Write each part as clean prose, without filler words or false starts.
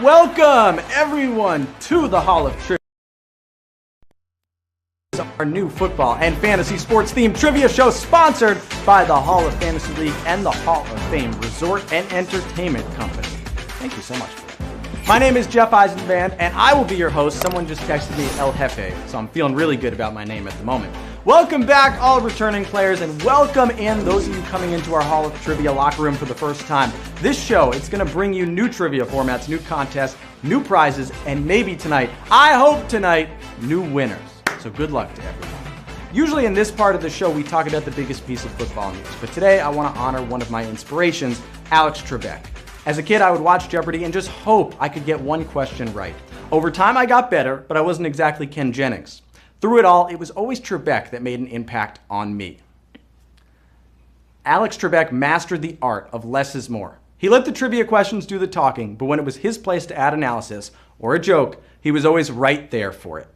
Welcome, everyone, to the Hall of Trivia. Our new football and fantasy sports themed trivia show sponsored by the Hall of Fantasy League and the Hall of Fame Resort and Entertainment Company. Thank you so much for that. My name is Jeff Eisenband, and I will be your host. Someone just texted me El Jefe, so I'm feeling really good about my name at the moment. Welcome back, all returning players, and welcome in those of you coming into our Hall of Trivia locker room for the first time. This show, it's going to bring you new trivia formats, new contests, new prizes, and maybe tonight, I hope tonight, new winners. So good luck to everyone. Usually in this part of the show, we talk about the biggest piece of football news, but today I want to honor one of my inspirations, Alex Trebek. As a kid, I would watch Jeopardy and just hope I could get one question right. Over time, I got better, but I wasn't exactly Ken Jennings. Through it all, it was always Trebek that made an impact on me. Alex Trebek mastered the art of less is more. He let the trivia questions do the talking, but when it was his place to add analysis or a joke, he was always right there for it.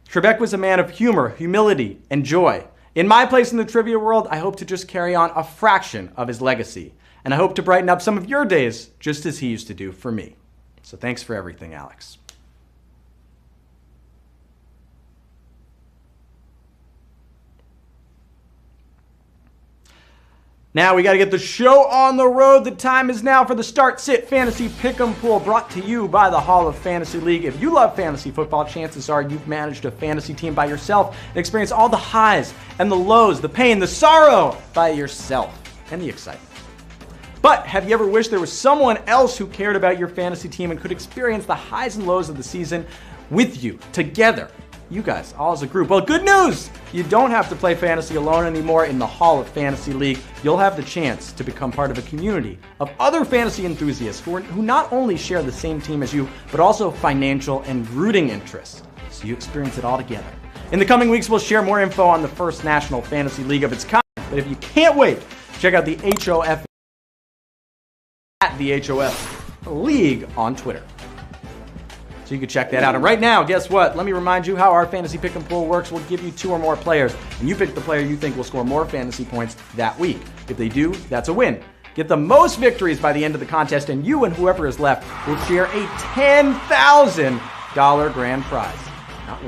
Trebek was a man of humor, humility, and joy. In my place in the trivia world, I hope to just carry on a fraction of his legacy, and I hope to brighten up some of your days just as he used to do for me. So thanks for everything, Alex. Now we got to get the show on the road. The time is now for the Start Sit Fantasy Pick'em Pool, brought to you by the Hall of Fantasy League. If you love fantasy football, chances are you've managed a fantasy team by yourself and experienced all the highs and the lows, the pain, the sorrow by yourself, and the excitement. But have you ever wished there was someone else who cared about your fantasy team and could experience the highs and lows of the season with you, together? You guys, all as a group. Well, good news! You don't have to play fantasy alone anymore in the Hall of Fantasy League. You'll have the chance to become part of a community of other fantasy enthusiasts who not only share the same team as you, but also financial and rooting interests. So you experience it all together. In the coming weeks, we'll share more info on the first National Fantasy League of its kind. But if you can't wait, check out the HOF at the HOF League on Twitter. So you can check that out. And right now, guess what? Let me remind you how our fantasy pick and pool works. We'll give you 2 or more players, and you pick the player you think will score more fantasy points that week. If they do, that's a win. Get the most victories by the end of the contest, and you and whoever is left will share a $10,000 grand prize.